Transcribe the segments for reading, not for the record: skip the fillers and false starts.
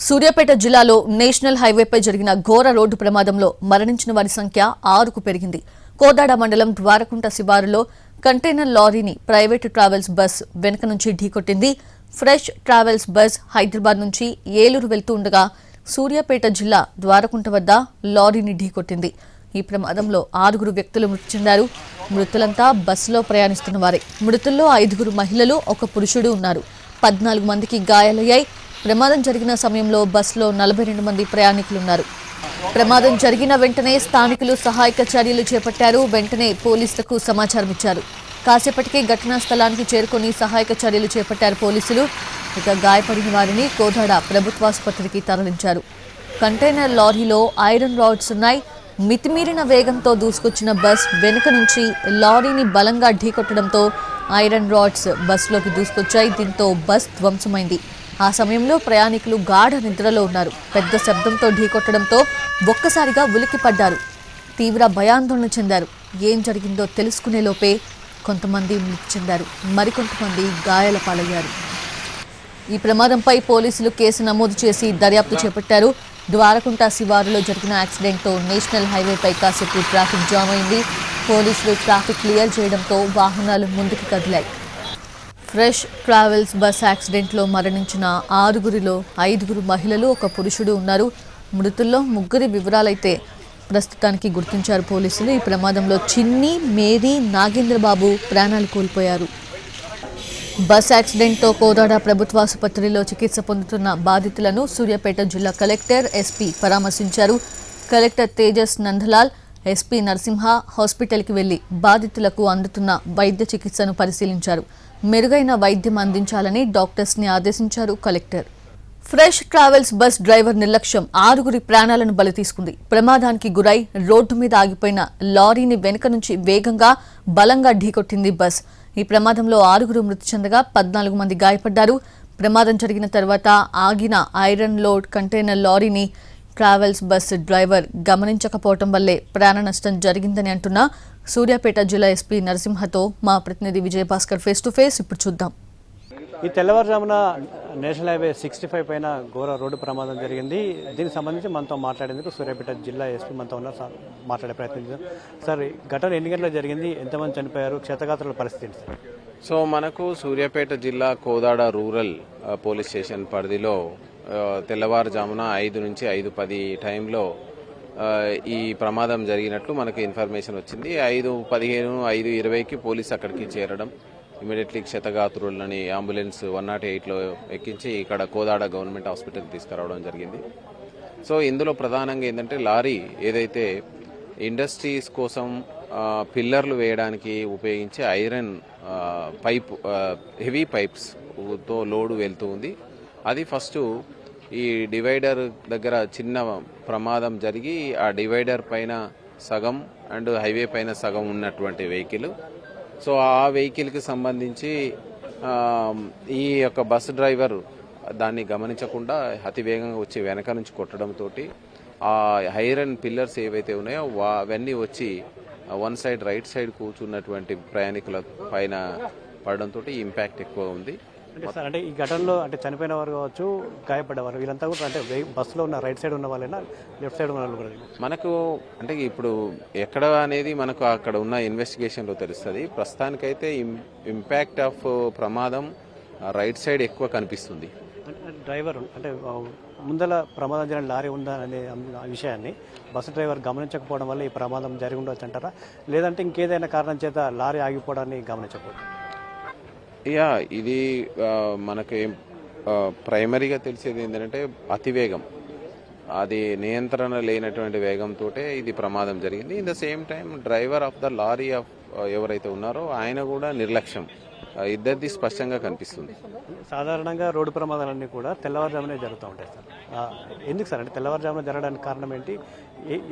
సూర్యాపేట జిల్లాలో నేషనల్ హైవేపై జరిగిన ఘోర రోడ్డు ప్రమాదంలో మరణించిన వారి సంఖ్య 6కు పెరిగింది. కోదాడ మండలం ద్వారకుంట శివారులో కంటైనర్ లారీని ప్రైవేటు ట్రావెల్స్ బస్ వెనుక నుంచి ఢీకొట్టింది. ఫ్రెష్ ట్రావెల్స్ బస్ హైదరాబాద్ నుంచి ఏలూరు వెళ్తూ ఉండగా సూర్యాపేట జిల్లా ద్వారకుంట వద్ద లారీని ఢీకొట్టింది. ఈ ప్రమాదంలో 6 వ్యక్తులు మృతి చెందారు. మృతులంతా బస్సులో ప్రయాణిస్తున్న వారే. మృతుల్లో 5 మహిళలు, 1 పురుషుడు ఉన్నారు. 14 మందికి గాయాలయ్యాయి. ప్రమాదం జరిగిన సమయంలో బస్సులో 42 మంది ప్రయాణికులున్నారు. ప్రమాదం జరిగిన వెంటనే స్థానికులు సహాయక చర్యలు చేపట్టారు. వెంటనే పోలీసులకు సమాచారం ఇచ్చారు. కాసేపటికే ఘటనా స్థలానికి చేరుకుని సహాయక చర్యలు చేపట్టారు పోలీసులు. ఇక గాయపడిన వారిని కోదాడ ప్రభుత్వాసుపత్రికి తరలించారు. కంటైనర్ లారీలో ఐరన్ రాడ్స్ ఉన్నాయి. మితిమీరిన వేగంతో దూసుకొచ్చిన బస్ వెనుక నుంచి లారీని బలంగా ఢీకొట్టడంతో ఐరన్ రాడ్స్ బస్సులోకి దూసుకొచ్చాయి. దీంతో బస్ ధ్వంసమైంది. ఆ సమయంలో ప్రయాణికులు గాఢ నిద్రలో ఉన్నారు. పెద్ద శబ్దంతో ఢీకొట్టడంతో ఒక్కసారిగా ఉలిక్కిపడ్డారు. తీవ్ర భయాందోళన చెందారు. ఏం జరిగిందో తెలుసుకునే లోపే కొంతమంది మృతి చెందారు. మరికొంతమంది గాయాల పాలయ్యారు. ఈ ప్రమాదంపై పోలీసులు కేసు నమోదు చేసి దర్యాప్తు చేపట్టారు. ద్వారకుంట శివారులో జరిగిన యాక్సిడెంట్తో నేషనల్ హైవేపై కాసేపు ట్రాఫిక్ జామ్ అయింది. పోలీసులు ట్రాఫిక్ క్లియర్ చేయడంతో వాహనాలు ముందుకు కదిలాయి. ఫ్రెష్ ట్రావెల్స్ బస్ యాక్సిడెంట్లో మరణించిన 6గురిలో 5 మహిళలు, 1 పురుషుడు ఉన్నారు. మృతుల్లో 3 వివరాలైతే ప్రస్తుతానికి గుర్తించారు పోలీసులు. ఈ ప్రమాదంలో చిన్ని, మేరీ, నాగేంద్రబాబు ప్రాణాలు కోల్పోయారు. బస్ యాక్సిడెంట్తో కోదాడ ప్రభుత్వాసుపత్రిలో చికిత్స పొందుతున్న బాధితులను సూర్యాపేట జిల్లా కలెక్టర్, ఎస్పీ పరామర్శించారు. కలెక్టర్ తేజస్ నందలాల్, ఎస్పీ నరసింహ హాస్పిటల్కి వెళ్లి బాధితులకు అందుతున్న వైద్య చికిత్సను పరిశీలించారు. మెరుగైన వైద్యం అందించాలని డాక్టర్స్ని ఆదేశించారు collector. Fresh travels bus driver నిర్లక్ష్యం 6 ప్రాణాలను బలి తీసుకుంది. ప్రమాదానికి గురై రోడ్డు మీద ఆగిపోయిన లారీని వెనుక నుంచి వేగంగా బలంగా ఢీకొట్టింది బస్. ఈ ప్రమాదంలో 6 మృతి చెందగా 14 మంది గాయపడ్డారు. ప్రమాదం జరిగిన తర్వాత ఆగిన ఐరన్ లోడ్ కంటైనర్ లారీని ట్రావెల్స్ బస్ డ్రైవర్ గమనించకపోవడం వల్లే ప్రాణ నష్టం జరిగిందని అంటున్న సూర్యాపేట జిల్లా ఎస్పీ నరసింహతో మా ప్రతినిధి విజయభాస్కర్ ఫేస్ టు ఫేస్. ఇప్పుడు చూద్దాం. ఈ తెల్లవారుజామున నేషనల్ హైవే 65 పైన ఘోర రోడ్డు ప్రమాదం జరిగింది. దీనికి సంబంధించి మనతో మాట్లాడేందుకు సూర్యాపేట జిల్లా ఎస్పీ మనతో ఉన్నారు. మాట్లాడే ప్రయత్నించారు. సార్, ఘటన ఎన్ని గంటలకు జరిగింది? ఎంతమంది చనిపోయారు? క్షతగాత్రుల పరిస్థితి ఏంటి సార్? సో మనకు సూర్యాపేట జిల్లా కోదాడ రూరల్ పోలీస్ స్టేషన్ పరిధిలో తెల్లవారుజామున 5 నుంచి 5:10 టైంలో ఈ ప్రమాదం జరిగినట్లు మనకు ఇన్ఫర్మేషన్ వచ్చింది. 5:15, 5:20కి పోలీసు అక్కడికి చేరడం, ఇమీడియట్లీ క్షతగాత్రులని అంబులెన్స్ 108లో ఎక్కించి ఇక్కడ కోదాడ గవర్నమెంట్ హాస్పిటల్కి తీసుకురావడం జరిగింది. సో ఇందులో ప్రధానంగా ఏంటంటే లారీ ఏదైతే ఇండస్ట్రీస్ కోసం పిల్లర్లు వేయడానికి ఉపయోగించే ఐరన్ పైప్, హెవీ పైప్స్తో లోడు వెళ్తూ ఉంది. అది ఫస్ట్ ఈ డివైడర్ దగ్గర చిన్న ప్రమాదం జరిగి ఆ డివైడర్ పైన సగం అండ్ హైవే పైన సగం ఉన్నటువంటి వెహికల్. సో ఆ వెహికల్కి సంబంధించి ఈ యొక్క బస్ డ్రైవర్ దాన్ని గమనించకుండా అతి వేగంగా వచ్చి వెనక నుంచి కొట్టడంతో ఆ ఐరన్ పిల్లర్స్ ఏవైతే ఉన్నాయో అవన్నీ వచ్చి వన్ సైడ్ రైట్ సైడ్ కూర్చున్నటువంటి ప్రయాణికుల పైన పడడంతో ఇంపాక్ట్ ఎక్కువ ఉంది. అంటే ఈ ఘటనలో అంటే చనిపోయిన వారు కావచ్చు, గాయపడ్డవారు వీళ్ళంతా కూడా అంటే బస్సులో ఉన్న రైట్ సైడ్ ఉన్న వాళ్ళైనా, లెఫ్ట్ సైడ్ ఉన్న వాళ్ళు కూడా? మనకు అంటే ఇప్పుడు ఎక్కడ అనేది మనకు అక్కడ ఉన్న ఇన్వెస్టిగేషన్లో తెలుస్తుంది. ప్రస్తుతానికైతే ఇంపాక్ట్ ఆఫ్ ప్రమాదం రైట్ సైడ్ ఎక్కువ కనిపిస్తుంది. డ్రైవర్ అంటే ముందల ప్రమాదం జరిగిన లారీ ఉందా అనే విషయాన్ని బస్సు డ్రైవర్ గమనించకపోవడం వల్ల ఈ ప్రమాదం జరిగి ఉండవచ్చు అంటారా? లేదంటే ఇంకేదైనా కారణం చేత లారీ ఆగిపోవడాన్ని గమనించకపోవడం? ఇది మనకి ప్రైమరీగా తెలిసేది ఏంటంటే అతివేగం, అది నియంత్రణ లేనటువంటి వేగంతో ఇది ప్రమాదం జరిగింది. In the same time driver of the lorry of ఎవరైతే ఉన్నారో ఆయన కూడా నిర్లక్ష్యం, ఇద్దరిది స్పష్టంగా కనిపిస్తుంది. సాధారణంగా రోడ్డు ప్రమాదాలన్నీ కూడా తెల్లవారుజామునే జరుగుతూ ఉంటాయి సార్. ఎందుకు సార్? అంటే తెల్లవారుజామున జరగడానికి కారణం ఏంటి?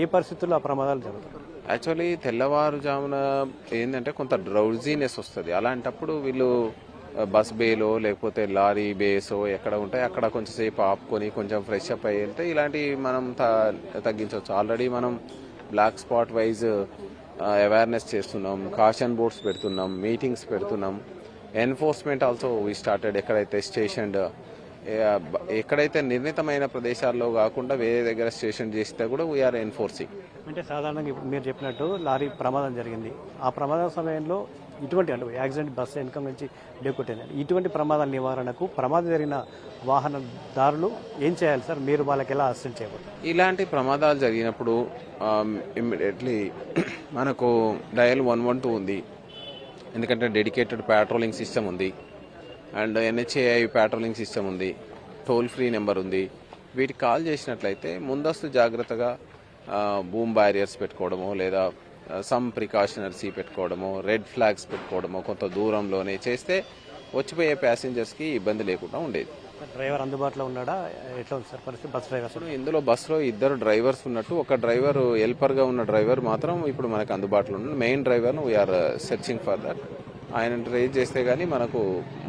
ఏ పరిస్థితుల్లో ఆ ప్రమాదాలు జరుగుతాయి? యాక్చువల్లీ తెల్లవారుజామున ఏంటంటే కొంత డ్రౌజీనెస్ వస్తుంది. అలాంటప్పుడు వీళ్ళు బస్ బేలో లేకపోతే లారీ బేసో ఎక్కడ ఉంటాయి అక్కడ కొంచెంసేపు ఆపుకొని కొంచెం ఫ్రెష్ అప్ అయ్యి అంటే ఇలాంటివి మనం తగ్గించవచ్చు. ఆల్రెడీ మనం బ్లాక్ స్పాట్ వైజ్ అవేర్నెస్ చేస్తున్నాం, కాషన్ బోర్డ్స్ పెడుతున్నాం, మీటింగ్స్ పెడుతున్నాం. Enforcement also we started. ఎక్కడైతే స్టేషన్ ఎక్కడైతే నిర్ణీతమైన ప్రదేశాల్లో కాకుండా వేరే దగ్గర స్టేషన్ చేస్తే కూడా వీఆర్ ఎన్ఫోర్సింగ్. అంటే సాధారణంగా ఇప్పుడు మీరు చెప్పినట్టు లారీ ప్రమాదం జరిగింది. ఆ ప్రమాదం సమయంలో ఇటువంటి అంటే యాక్సిడెంట్ బస్సు వెనుక నుంచి ఢీకొట్టింది. ఇటువంటి ప్రమాదాల నివారణకు ప్రమాదం జరిగిన వాహనదారులు ఏం చేయాలి సార్? మీరు వాళ్ళకి ఎలా అసిస్ట్ చేయకూడదు? ఇలాంటి ప్రమాదాలు జరిగినప్పుడు ఇమ్మీడియట్లీ మనకు డయల్ 112 ఉంది, ఎందుకంటే డెడికేటెడ్ పెట్రోలింగ్ సిస్టమ్ ఉంది, అండ్ NHAI పెట్రోలింగ్ సిస్టమ్ ఉంది, టోల్ ఫ్రీ నెంబర్ ఉంది. వీటికి కాల్ చేసినట్లయితే ముందస్తు జాగ్రత్తగా బూమ్ బ్యారియర్స్ పెట్టుకోవడమో లేదా సమ్ ప్రికాషనర్సీ పెట్టుకోవడమో, రెడ్ ఫ్లాగ్స్ పెట్టుకోవడమో కొంత దూరంలోనే చేస్తే వచ్చిపోయే ప్యాసింజర్స్కి ఇబ్బంది లేకుండా ఉండేది. డ్రైవర్ అందుబాటులో ఉన్నాడా? ఎట్లా ఉంది సార్ పరిస్థితి? బస్ డ్రైవర్ ఇందులో బస్సులో 2 డ్రైవర్స్ ఉన్నట్టు, ఒక డ్రైవర్ హెల్పర్గా ఉన్న డ్రైవర్ మాత్రం ఇప్పుడు మనకు అందుబాటులో ఉన్నాడు. మెయిన్ డ్రైవర్ను వీఆర్ సెర్చింగ్ ఫర్ దట్. ఆయన ట్రేస్ చేస్తే గానీ మనకు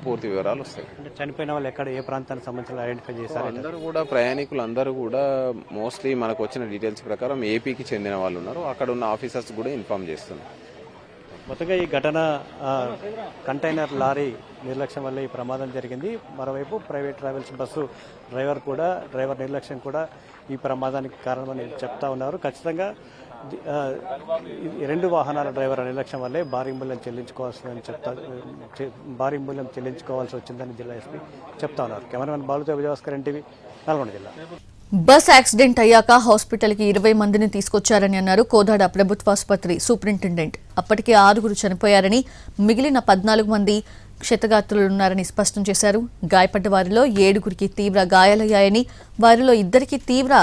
పూర్తి వివరాలు వస్తాయి. అంటే చనిపోయిన వాళ్ళు ఎక్కడ, ఏ ప్రాంతానికి సంబంధించిన ఐడెంటిఫై చేశారు? అందరూ కూడా ప్రయాణికులు అందరూ కూడా మోస్ట్లీ మనకు వచ్చిన డీటెయిల్స్ ప్రకారం ఏపీకి చెందిన వాళ్ళు ఉన్నారు. అక్కడ ఉన్న ఆఫీసర్స్ కూడా ఇన్ఫార్మ్ చేస్తున్నారు. మొత్తంగా ఈ ఘటన కంటైనర్ లారీ నిర్లక్ష్యం వల్ల ఈ ప్రమాదం జరిగింది. మరోవైపు ప్రైవేట్ ట్రావెల్స్ బస్సు డ్రైవర్ నిర్లక్ష్యం కూడా ఈ ప్రమాదానికి కారణమని చెప్తా ఉన్నారు. ఖచ్చితంగా 2 వాహనాల డ్రైవర్ నిర్లక్ష్యం వల్లే భారీ మూల్యం చెల్లించుకోవాల్సి వచ్చిందని జిల్లా ఎస్పీ చెప్తా ఉన్నారు. కెమెరామెన్ బాలుతో విజయభాస్కర్, NTV, నల్గొండ జిల్లా. బస్ యాక్సిడెంట్ అయ్యాక హాస్పిటల్కి 20 మందిని తీసుకొచ్చారని అన్నారు కోదాడ ప్రభుత్వాసుపత్రి సూపరింటెండెంట్. అప్పటికే 6 చనిపోయారని, మిగిలిన 14 మంది క్షతగాత్రులున్నారని స్పష్టం చేశారు. గాయపడ్డ వారిలో 7 తీవ్ర గాయాలయ్యాయని, వారిలో 2 తీవ్ర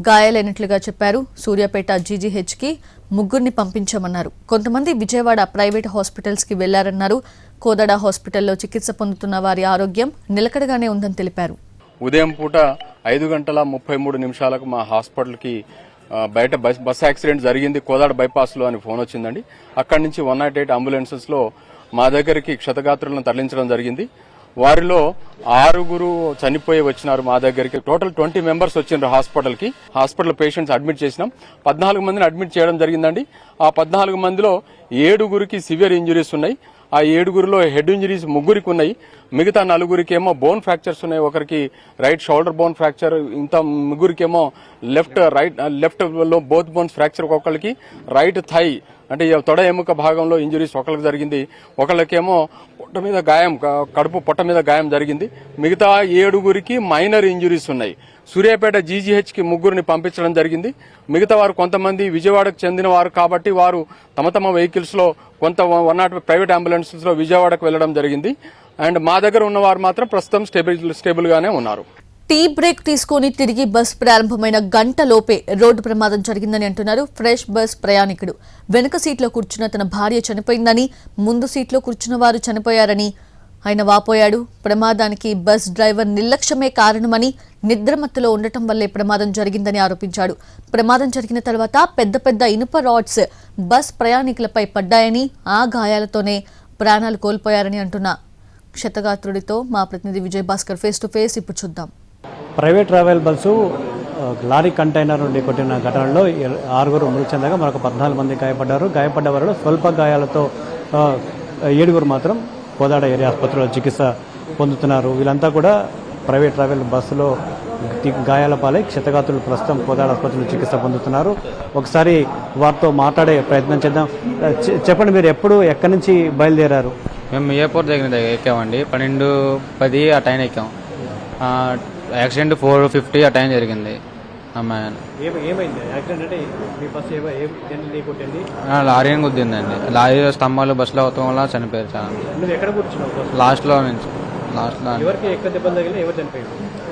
గాయాలైనట్లుగా చెప్పారు. సూర్యాపేట GGHకి 3 పంపించామన్నారు. కొంతమంది విజయవాడ ప్రైవేట్ హాస్పిటల్స్కి వెళ్లారన్నారు. కోదాడ హాస్పిటల్లో చికిత్స పొందుతున్న వారి ఆరోగ్యం నిలకడగానే ఉందని తెలిపారు. ఉదయం పూట 5:33 మా హాస్పిటల్కి బయట బస్ యాక్సిడెంట్ జరిగింది కోదాడ బైపాస్లో అని ఫోన్ వచ్చిందండి. అక్కడి నుంచి 108 అంబులెన్సెస్లో మా దగ్గరికి క్షతగాత్రులను తరలించడం జరిగింది. వారిలో 6 చనిపోయి వచ్చినారు మా దగ్గరికి. టోటల్ 20 మెంబర్స్ వచ్చిండ్రు హాస్పిటల్కి. హాస్పిటల్ పేషెంట్స్ అడ్మిట్ చేసినాం. 14 మందిని అడ్మిట్ చేయడం జరిగిందండి. ఆ 14 మందిలో 7 సివియర్ ఇంజురీస్ ఉన్నాయి. ఆ 7లో హెడ్ ఇంజరీస్ 3 ఉన్నాయి. మిగతా 4 ఏమో బోన్ ఫ్రాక్చర్స్ ఉన్నాయి. ఒకరికి రైట్ షోల్డర్ బోన్ ఫ్రాక్చర్, ఇంత 3 ఏమో లెఫ్ట్ లో బోత్ బోన్స్ ఫ్రాక్చర్, ఒకరికి రైట్ థై అంటే తొడ ఎముక భాగంలో ఇంజరీస్ ఒకరికి జరిగింది. ఒకళ్ళకేమో పొట్ట మీద గాయం, కడుపు పొట్ట మీద గాయం జరిగింది. మిగతా 7 మైనర్ ఇంజరీస్ ఉన్నాయి. సూర్యాపేట GGHకి 3 పంపించడం జరిగింది. మిగతా వారు కొంతమంది విజయవాడకు చెందిన వారు కాబట్టి వారు తమ వెహికల్స్ లో, కొంత 108 ప్రైవేట్ అంబులెన్సెస్ లో విజయవాడకు వెళ్లడం జరిగింది. అండ్ మా దగ్గర ఉన్న వారు మాత్రం ప్రస్తుతం స్టేబుల్ గానే ఉన్నారు. టీ బ్రేక్ తీసుకుని తిరిగి బస్ ప్రారంభమైన గంటలోపే రోడ్డు ప్రమాదం జరిగిందని అంటున్నారు ఫ్రెష్ బస్ ప్రయాణికుడు. వెనుక సీట్లో కూర్చున్న తన భార్య చనిపోయిందని, ముందు సీట్లో కూర్చున్న వారు చనిపోయారని ఆయన వాపోయాడు. ప్రమాదానికి బస్ డ్రైవర్ నిర్లక్ష్యమే కారణమని, నిద్రమత్తులో ఉండటం వల్లే ప్రమాదం జరిగిందని ఆరోపించాడు. ప్రమాదం జరిగిన తర్వాత పెద్ద ఇనుప రాడ్స్ బస్ ప్రయాణికులపై పడ్డాయని, ఆ గాయాలతోనే ప్రాణాలు కోల్పోయారని అంటున్న క్షతగాత్రుడితో మా ప్రతినిధి విజయభాస్కర్ ఫేస్ టు ఫేస్ ఇప్పుడు చూద్దాం. Private travel bus lorry container నుండి కొట్టిన ఘటనలో 6 మృతి చెందగా మరొక 14 మంది గాయపడ్డారు. గాయపడ్డ వారిలో స్వల్ప గాయాలతో 7 మాత్రం కోదాడ ఏరియా ఆసుపత్రిలో చికిత్స పొందుతున్నారు. వీళ్ళంతా కూడా ప్రైవేట్ ట్రావెల్ బస్సులో గాయాల పాలై క్షతగాత్రులు ప్రస్తుతం కోదాడ ఆసుపత్రిలో చికిత్స పొందుతున్నారు. ఒకసారి వారితో మాట్లాడే ప్రయత్నం చేద్దాం. చెప్పండి, మీరు ఎక్కడి నుంచి బయలుదేరారు? మేము ఎయిర్పోర్ట్ దగ్గర ఎక్కామండి. 12:10 ఆ టైం ఎక్కాం. యాక్సిడెంట్ 4:50 ఆ టైం జరిగింది. లారీ గుద్దిందండి. లారీ స్తంభాలు బస్సులో అవటం వల్ల చనిపోయారు చాలా. లాస్ట్లో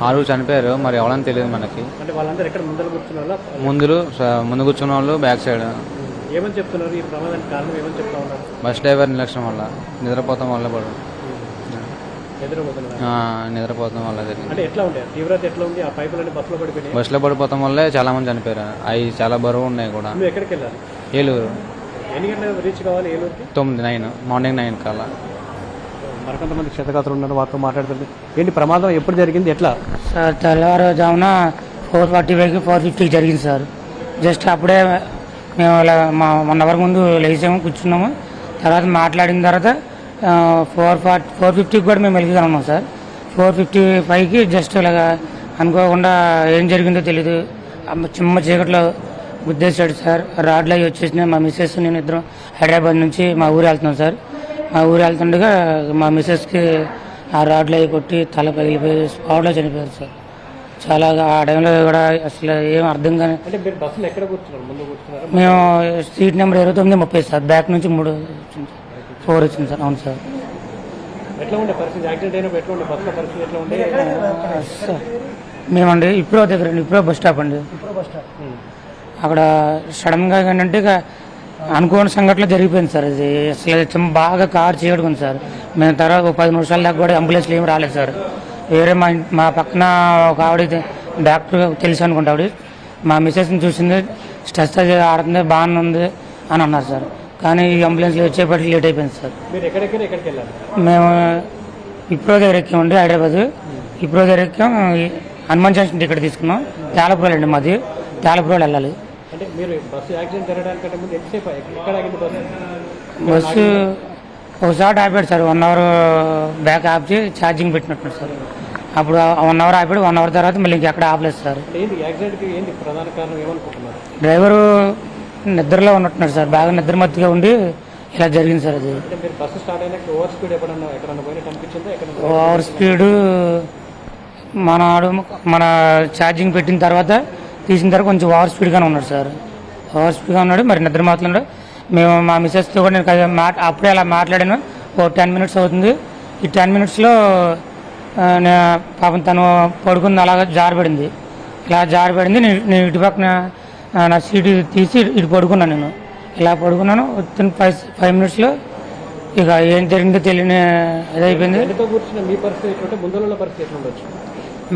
6 చనిపోయారు. మరి ఎవరని తెలియదు మనకి. ముందు కూర్చున్న వాళ్ళు బ్యాక్ సైడ్. ఏమని చెప్తున్నారు? ఈ ప్రమాదానికి కారణం ఏమని చెప్తా ఉన్నారు? బస్ డ్రైవర్ నిర్లక్ష్యం వల్ల, నిద్రపోతాం వల్ల నిద్రపోతాం వల్ల జరిగింది. అంటే ఎట్లా ఉంటాయి తీవ్రత ఎట్లా ఉంది? ఆ పైపులన్నీ బస్సులో పడిపోతాం వల్లే చాలా మంది చనిపోయారు. అవి చాలా బరువు ఉన్నాయి కూడా. ఎక్కడికి వెళ్ళాలి? ఏలూరు. ఎన్ని గంటలకు రీచ్ కావాలి ఏలూరుకి? 9 మార్నింగ్ 9 కల్లా. మరికొంతమంది క్షతగాత్రులు ఉన్నారు, వారితో మాట్లాడుతుంది. ఏంటి ప్రమాదం ఎప్పుడు జరిగింది, ఎట్లా? సార్ తెల్లవారుజామున 4:45కి 4:50కి జరిగింది సార్. జస్ట్ అప్పుడే మేము ఇలా 1 అవర్ ముందు లేచాము, కూర్చున్నాము. తర్వాత మాట్లాడిన తర్వాత 4:50కి కూడా మేము వెళ్తున్నాము సార్. 4:55కి జస్ట్ ఇలాగా అనుకోకుండా ఏం జరిగిందో తెలీదు, చిమ్మ చీకట్లో గుద్దేశాడు సార్. రాడ్లు అవి వచ్చేసినాయి. మా మిస్సెస్ నేను ఇద్దరం హైదరాబాద్ నుంచి మా ఊరు వెళ్తున్నాం సార్. మా ఊరు వెళ్తుండగా మా మిస్సెస్కి ఆ రాడ్లు అవి కొట్టి తల పగిలిపోయి స్పాట్లో చనిపోయారు సార్. చాలా ఆ టైంలో కూడా అసలు ఏం అర్థం కానీ అంటే మీరు బస్సులో ఎక్కడ కూర్చున్నారు? ముందు కూర్చున్నారా? మేము సీట్ నెంబర్ 2930 సార్. బ్యాక్ నుంచి 4 వచ్చింది సార్. అవును సార్. ఎట్లా ఉండే పరిస్థితి? యాక్సిడెంట్ అయినప్పుడు ఎట్లా ఉండే బస్సులో పరిస్థితి? ఎట్లా ఉండే? సార్ మేమండి ఇప్పుడు దగ్గర ఇప్పుడు బస్ స్టాప్ అండి. అక్కడ సడన్గా ఏంటంటే ఇక అనుకోని సంఘటనలు జరిగిపోయింది సార్. అది అసలు బాగా కారు చేయడుకుంది సార్. మేము తర్వాత 10 నిమిషాల దాకా కూడా అంబులెన్స్లు ఏమి రాలేదు సార్. వేరే మా పక్కన ఒక ఆవిడ డాక్టర్ తెలుసు అనుకుంటా, ఆవిడ మా మిస్సెస్ని చూసింది, స్ట్రెస్ ఆడుతుంది, బాగానే ఉంది అని అన్నారు సార్. కానీ ఈ అంబులెన్స్లో వచ్చేప్పటికి లేట్ అయిపోయింది సార్. మీరు ఎక్కడికి వెళ్ళారు? మేము ఇప్పుడు దగ్గర ఎక్కామండి హైదరాబాద్. ఇప్పుడు దగ్గర ఎక్కాం. హనుమాన్ జంక్షన్ టికెట్ తీసుకున్నాం. తేలపురం అండి మాది. తేలపురం వెళ్ళాలి. అంటే మీరు బస్సు యాక్సిడెంట్ జరగడానికంటే ముందు ఎంతసేపు ఎక్కడ ఆగింది బస్సు? బస్సు ఒకసారి ఆపాడు సార్. 1 అవర్ బ్యాక్ ఆపి ఛార్జింగ్ పెట్టినట్టు సార్. అప్పుడు 1 అవర్ ఆపాడు. 1 అవర్ తర్వాత మళ్ళీ ఇంకెక్కడ ఆపలేదు సార్. ఏంటి యాక్సిడెంట్కి ఏంటి ప్రధాన కారణం ఏమనుకుంటున్నారు? డ్రైవరు నిద్రలో ఉన్నట్టున్నారు సార్. బాగా నిద్రమత్తుగా ఉండి ఇలా జరిగింది సార్. అది అంటే మీరు బస్సు స్టార్ట్ అయినాక ఓవర్ స్పీడ్ ఎక్కడన్నా పోయినట్టు అనిపించిందా? ఎక్కడ ఓవర్ స్పీడ్ మన ఛార్జింగ్ పెట్టిన తర్వాత తీసిన తర్వాత కొంచెం ఓవర్ స్పీడ్గానే ఉన్నాడు సార్. ఓవర్ స్పీడ్గా ఉన్నాడు. మరి నిద్ర మాట్లాడు. మేము మా మిస్సెస్తో కూడా నేను అప్పుడే అలా మాట్లాడాను. ఓ 10 మినిట్స్ అవుతుంది. ఈ 10 మినిట్స్లో పాపం తను పడుకుంది, అలాగా జారబడింది. ఇలా జారబడింది. నేను ఇటు పక్కన నా సీటు తీసి ఇటు పడుకున్నాను. నేను ఇలా పడుకున్నాను. విత్ ఇన్ 5 మినిట్స్లో ఇక ఏం జరిగిందో తెలియని ఇదైపోయింది. కూర్చున్న మీ పరిస్థితి ఎట్లుంటే ముందులో పరిస్థితి ఎట్లుండొచ్చు?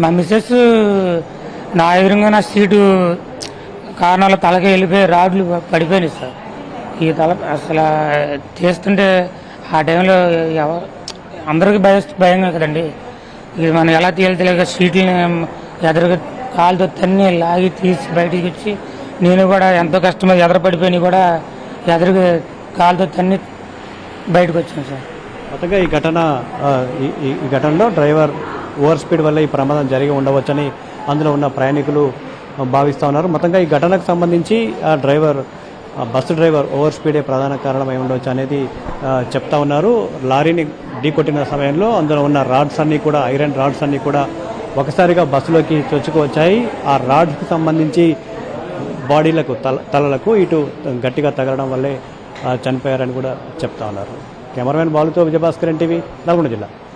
మా మిస్సెస్ నా ఎదురుగా నా సీటు కారణాల తలకి వెళ్ళిపోయి రాడ్లు పడిపోయినాయి సార్. ఈ తల అసలు తీస్తుంటే ఆ టైంలో అందరికీ భయంగా కదండి. ఇది మనం ఎలా తెలియక సీట్లని ఎదురుగా కాలుతో తన్ని లాగి తీసి బయటికి వచ్చి నేను కూడా ఎంతో కష్టమై ఎదురు పడిపోయి కూడా ఎదురుగా కాలుతో తన్ని బయటకు వచ్చాను సార్. మొత్తంగా ఈ ఘటనలో డ్రైవర్ ఓవర్ స్పీడ్ వల్ల ఈ ప్రమాదం జరిగి ఉండవచ్చని అందులో ఉన్న ప్రయాణికులు భావిస్తూ ఉన్నారు. మొత్తంగా ఈ ఘటనకు సంబంధించి బస్సు డ్రైవర్ ఓవర్ స్పీడే ప్రధాన కారణం అయి ఉండవచ్చు అనేది చెప్తా ఉన్నారు. లారీని ఢీకొట్టిన సమయంలో అందులో ఉన్న రాడ్స్ అన్నీ కూడా, ఐరన్ రాడ్స్ అన్నీ కూడా ఒకసారిగా బస్సులోకి చొచ్చుకువచ్చాయి. ఆ రాడ్స్కి సంబంధించి బాడీలకు తలలకు ఇటు గట్టిగా తగలడం వల్లే చనిపోయారని కూడా చెప్తా ఉన్నారు. కెమెరామెన్ బాలుతో విజయభాస్కర్, ఎన్టీవీ, నల్గొండ జిల్లా.